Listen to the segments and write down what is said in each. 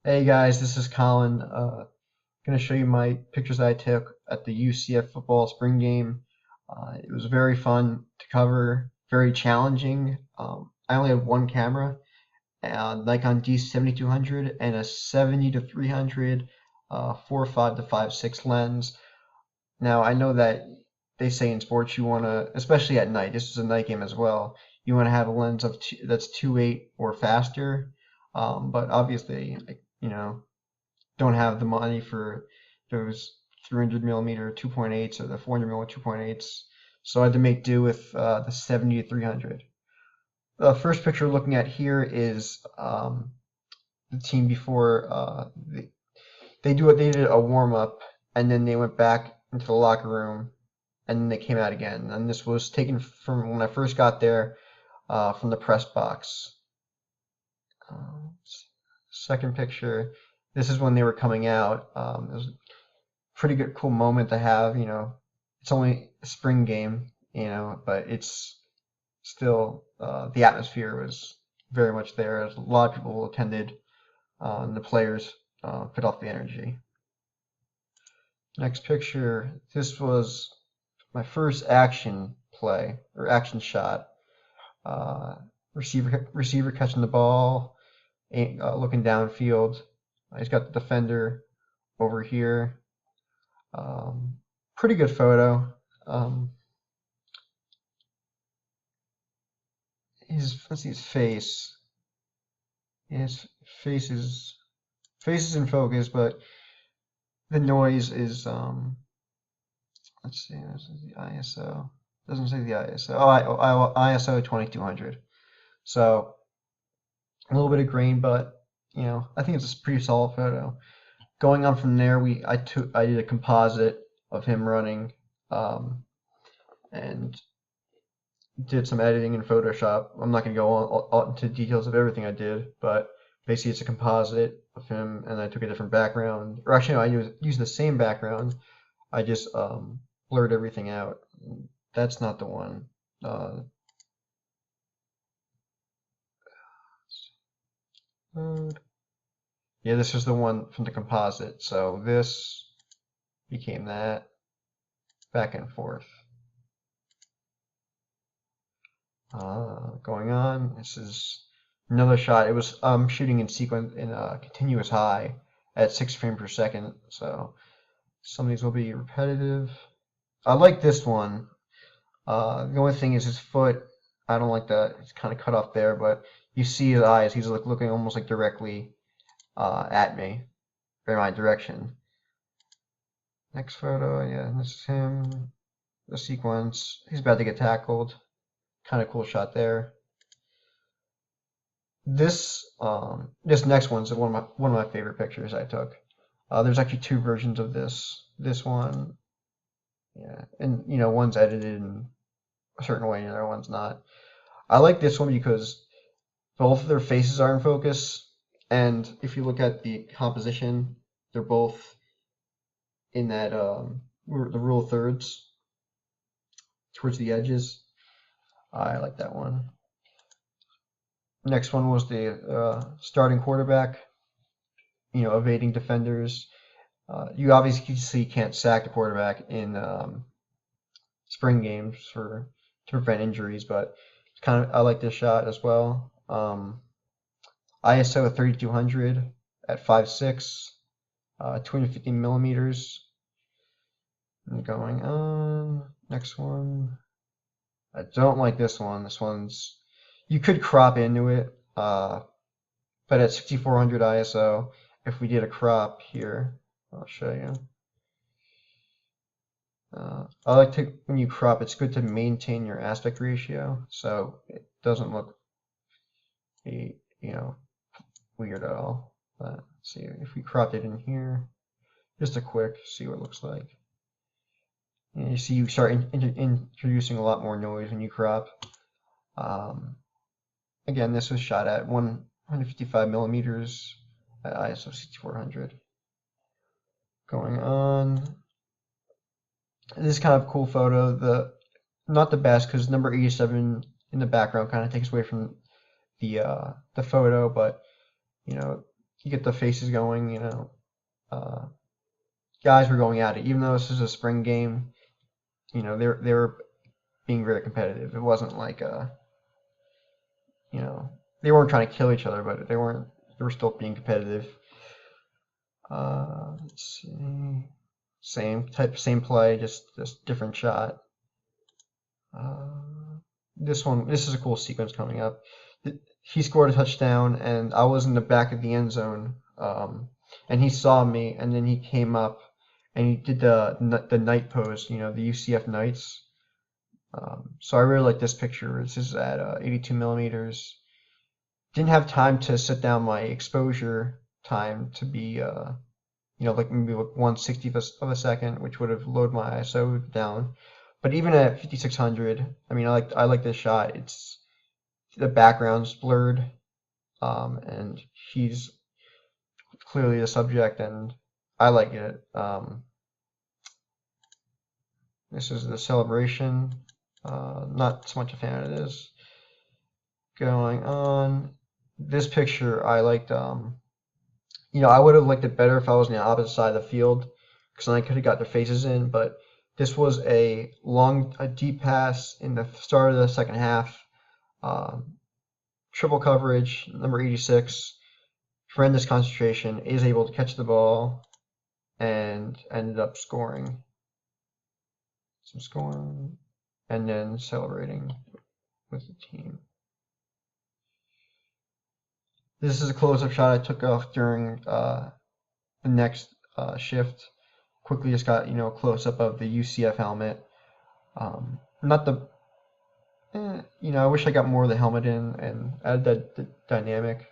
Hey guys, this is Colin. Going to show you my pictures that I took at the UCF football spring game. It was very fun to cover, very challenging. I only had one camera, a Nikon D7200 and a 70 to 300 4.5 to 5.6 lens. Now I know that they say in sports you want to, especially at night. This is a night game as well. You want to have a lens that's 2.8 or faster. But obviously, don't have the money for those 300 millimeter 2.8s or the 400 millimeter 2.8s. So I had to make do with the 70 to 300. The first picture we're looking at here is the team before they did a warm up and then they went back into the locker room and then they came out again. And this was taken from when I first got there from the press box. Second picture, this is when they were coming out. It was a pretty good, cool moment to have. It's only a spring game, but it's still the atmosphere was very much there. As a lot of people attended, and the players put off the energy. Next picture, this was my first action play or action shot. Uh, receiver catching the ball, looking downfield. He's got the defender over here. Pretty good photo. Let's see his face. His face is in focus, but the noise is let's see, this is the ISO. Doesn't say the ISO. ISO 2200. So a little bit of grain, but I think it's a pretty solid photo. Going on from there, I did a composite of him running, and did some editing in Photoshop. I'm not going to go all into details of everything I did, but basically it's a composite of him, and I took a different background. Or actually, no, I used the same background. I just blurred everything out. That's not the one. Yeah, this is the one from the composite. So this became that, back and forth. Going on. This is another shot. It was shooting in sequence in a continuous high at 6 frames per second. So some of these will be repetitive. I like this one. The only thing is his foot. I don't like that. It's kind of cut off there, but you see his eyes. He's like looking almost like directly at me, or in my direction. Next photo. Yeah, this is him. The sequence. He's about to get tackled. Kind of cool shot there. This next one's one of my favorite pictures I took. There's actually two versions of this. This one, yeah, and one's edited in a certain way and the other one's not. I like this one because both of their faces are in focus, and if you look at the composition, they're both in that the rule of thirds towards the edges. I like that one. Next one was the starting quarterback, evading defenders. You obviously can't sack the quarterback in spring games to prevent injuries, but it's I like this shot as well. ISO 3200 at 5.6, 250 millimeters. And going on, next one. I don't like this one. This one's, you could crop into it, but at 6400 ISO, if we did a crop here, I'll show you. I like to, when you crop, it's good to maintain your aspect ratio, so it doesn't look, weird at all. But let's see if we cropped it in here, just a quick, see what it looks like. And you see, you start introducing a lot more noise when you crop. Again, this was shot at 155 millimeters at ISO 6400. Going on. This is kind of a cool photo. Not the best because number 87 in the background kind of takes away from the photo, but you get the faces going. Guys were going at it, even though this is a spring game. They were being very competitive. It wasn't like they weren't trying to kill each other, but they were still being competitive. Let's see, same play, just different shot. This is a cool sequence coming up. He scored a touchdown, and I was in the back of the end zone, and he saw me, and then he came up, and he did the knight pose, the UCF Knights. So I really like this picture. This is at 82 millimeters. Didn't have time to set down my exposure time to be, like maybe 1/60th of a second, which would have lowered my ISO down. But even at 5600, I mean, I like this shot. It's the background's blurred, and he's clearly the subject, and I like it. This is the celebration. Not so much a fan of this. Going on, this picture I liked. I would have liked it better if I was on the opposite side of the field, because then I could have got their faces in. But this was a deep pass in the start of the second half. Triple coverage, number 86, tremendous concentration, is able to catch the ball, and ended up scoring. And then celebrating with the team. This is a close-up shot I took off during the next shift. Quickly just got a close-up of the UCF helmet. Not the I wish I got more of the helmet in and added that dynamic,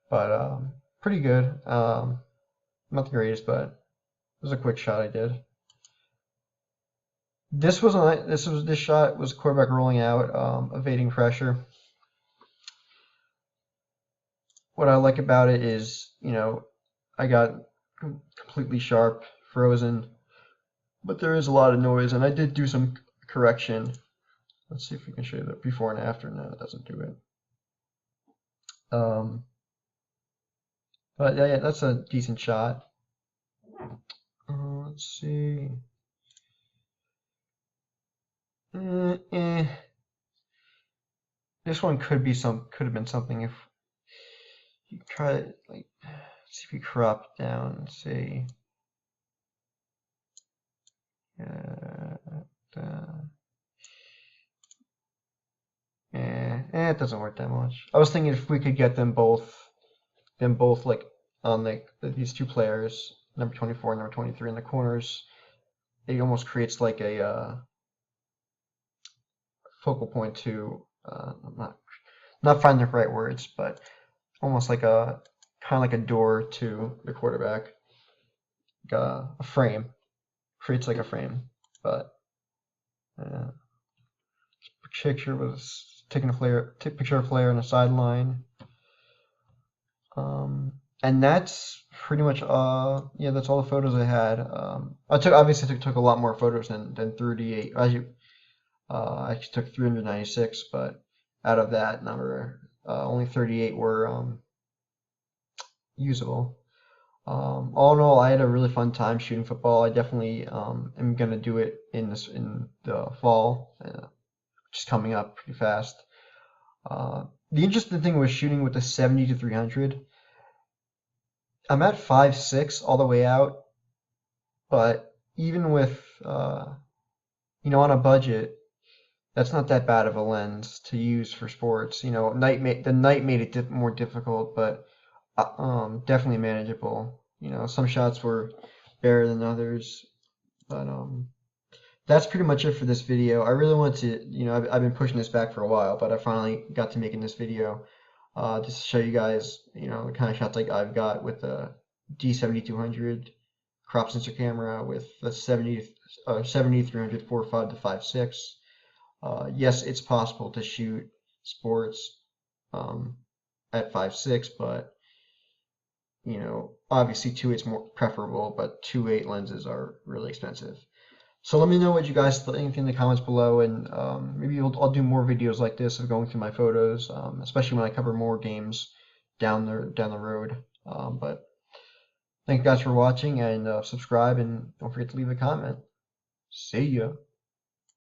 but pretty good. Not the greatest, but it was a quick shot I did. This shot was quarterback rolling out, evading pressure. What I like about it is, I got completely sharp, frozen, but there is a lot of noise, and I did do some correction. Let's see if we can show you the before and after. No, it doesn't do it. But yeah, that's a decent shot. Let's see. This one could have been something if you try to see if you crop down and see. It doesn't work that much. I was thinking if we could get them both like on these two players, number 24 and number 23 in the corners, it almost creates like a focal point to I'm not finding the right words, but almost like kind of like a door to the quarterback, a frame, creates like a frame. But picture was taking picture of a player on the sideline, and that's pretty much that's all the photos I had. I took a lot more photos than 38. I actually took 396, but out of that number, only 38 were usable. All in all, I had a really fun time shooting football. I definitely am gonna do it in the fall, which is coming up pretty fast. The interesting thing was shooting with the 70-300. I'm at 5.6 all the way out, but even with on a budget, that's not that bad of a lens to use for sports. The night made it more difficult, but definitely manageable. Some shots were better than others, but that's pretty much it for this video. I really want to, I've been pushing this back for a while, but I finally got to making this video just to show you guys, the kind of shots I've got with the D7200 crop sensor camera with the 70-300 4.5 to 5.6. Yes, it's possible to shoot sports at 5.6, but obviously 2.8 is more preferable, but 2.8 lenses are really expensive. So let me know what you guys think in the comments below, and maybe I'll do more videos like this of going through my photos, especially when I cover more games down the road. Thank you guys for watching, and subscribe, and don't forget to leave a comment. See ya.